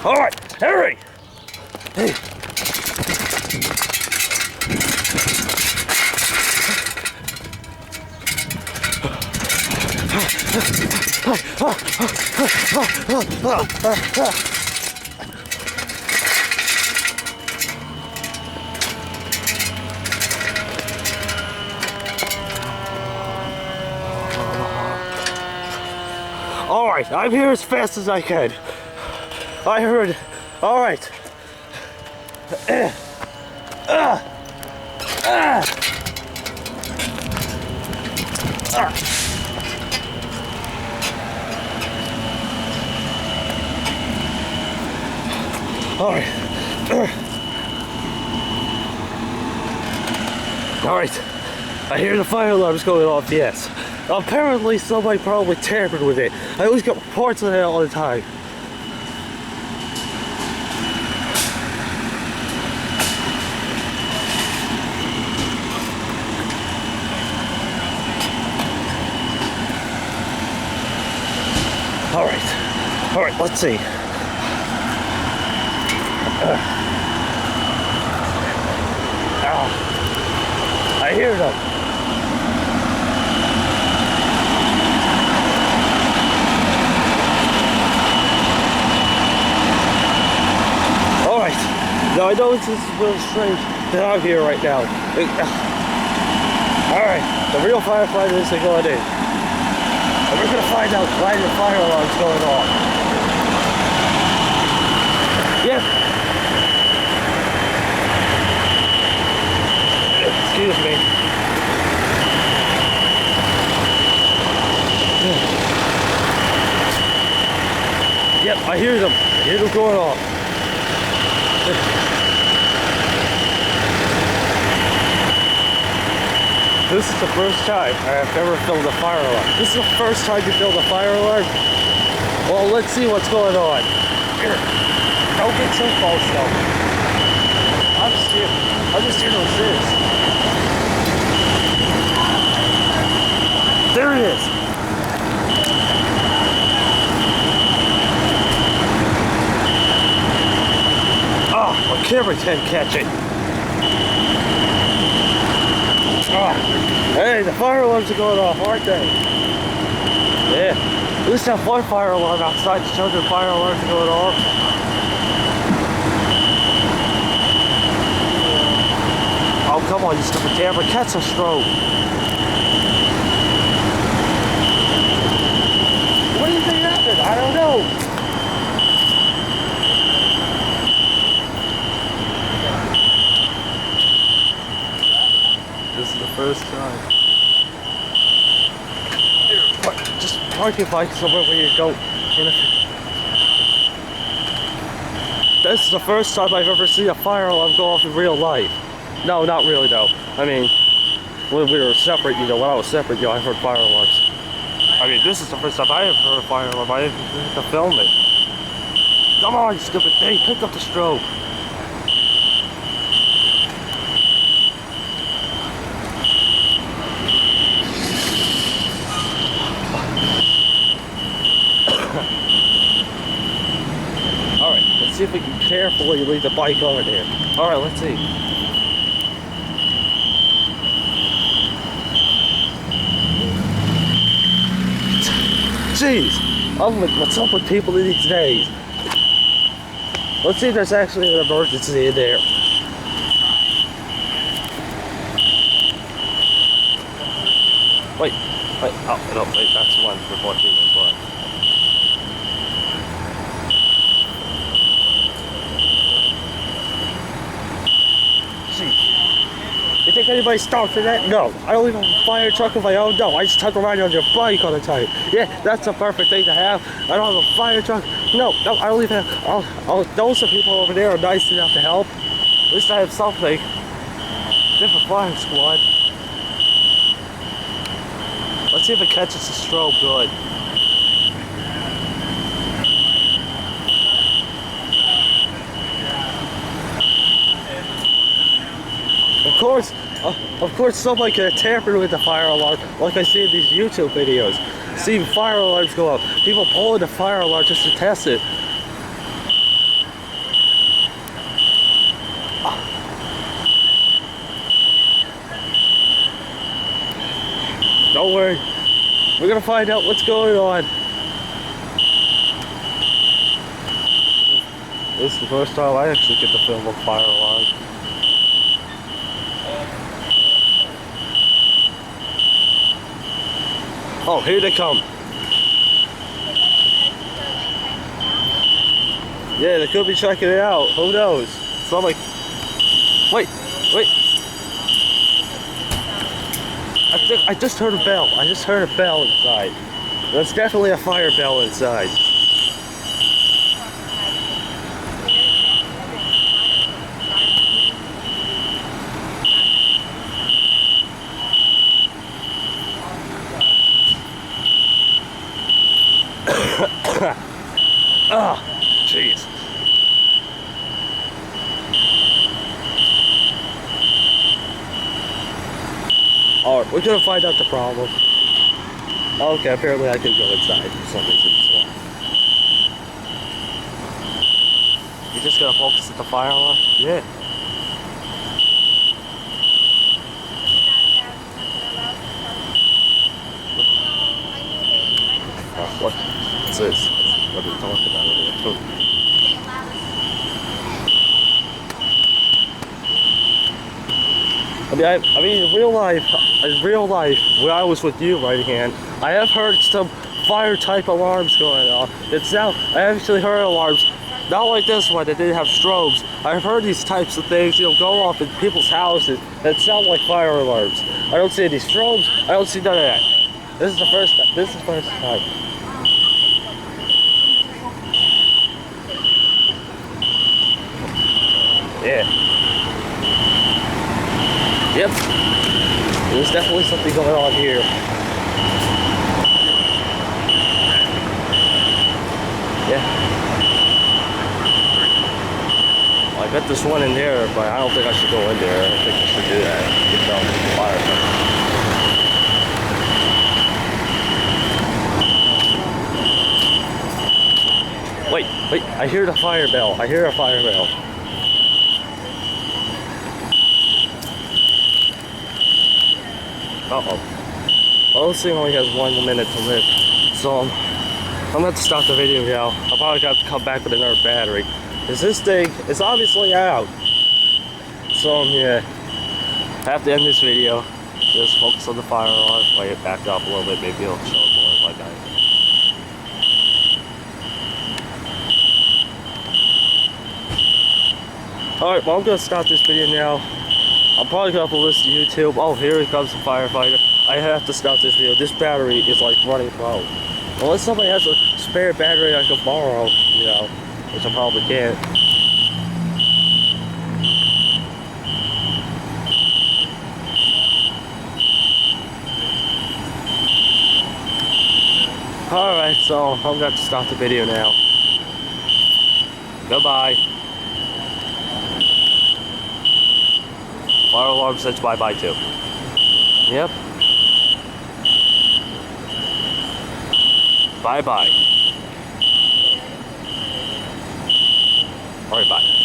All right, hurry! Hey. All right, I'm here as fast as I can. I heard. All right. All right. All right. I hear the fire alarm's going off, yes. Apparently somebody probably tampered with it. I always get reports of that all the time. All right, let's see. I hear them. All right. Now I know this is a little strange that I'm here right now. All right, the real firefighter is going in. And we're gonna find out why the fire alarm's going off. Yep. Excuse me. Yep, I hear them. I hear them going off. This is the first time I have ever filmed a fire alarm. This is the first time you filmed a fire alarm? Well, let's see what's going on. Here. Don't get too close though. I'm just here to assist. There it is. Oh, my camera can't catch it. Oh, hey, the fire alarms are going off, aren't they? Yeah. At least have one fire alarm outside to show the fire alarms are going off. Oh, come on, you stupid camera. Catch a stroke. What do you think happened? I don't know. This is the first time. Just park your bike somewhere where you go. This is the first time I've ever seen a fire alarm go off in real life. No, not really though. I mean, when we were separate, you know, when I was separate, you know, I heard fire alarms. I mean, this is the first time I ever heard a fire alarm. I didn't have to film it. Come on, you stupid thing, pick up the strobe. Alright, let's see if we can carefully leave the bike over there. Alright, let's see. Jeez, I'm like, what's up with people in these days? Let's see if there's actually an emergency in there. Wait, oh, no, wait, that's the one for 14 as well. You think anybody stopped for that? No. I don't even have a fire truck of my own. No, I just tuck around on your bike all the time. Yeah, that's a perfect thing to have. I don't have a fire truck. No, I don't even have. I'll know some people over there are nice enough to help. At least I have something. Different fire squad. Let's see if it catches the strobe good. Of course, somebody could have tampered with the fire alarm, like I see in these YouTube videos. See fire alarms go up. People pulling the fire alarm just to test it. Don't worry. We're gonna find out what's going on. This is the first time I actually get to film a fire alarm. Oh, here they come. Yeah, they could be checking it out. Who knows? So I'm like, wait. I just heard a bell. I just heard a bell inside. That's definitely a fire bell inside. Ah, jeez. Alright, we're gonna find out the problem. Okay, apparently I can go inside for some reason as well. You just gotta focus at the fire alarm? Yeah. What's this? What are we talking about over here? I mean, in real life, when I was with you right hand, I have heard some fire type alarms going on. I actually heard alarms, not like this one that didn't have strobes. I've heard these types of things, go off in people's houses that sound like fire alarms. I don't see any strobes. I don't see none of that. This is the first time. Yeah. Yep. There's definitely something going on here. Yeah. Well, I bet there's one in there, but I don't think I should go in there. I think I should do that. Get down to the fire. Wait, I hear the fire bell. I hear a fire bell. Uh-oh. Well, this thing only has 1 minute to live. So, I'm gonna have to stop the video now. I'll probably have to come back with another battery. Because this thing is obviously out. So, yeah. I have to end this video. Just focus on the fire alarm. Play it back up a little bit. Maybe it'll show more if I got it. Alright, well, I'm gonna stop this video now. I'm probably gonna upload this to YouTube. Oh, here comes the firefighter. I have to stop this video. This battery is like running low. Unless somebody has a spare battery I can borrow, which I probably can't. Alright, so I'm gonna have to stop the video now. Goodbye. Fire alarm says bye-bye too. Yep. Bye-bye. Alright, bye.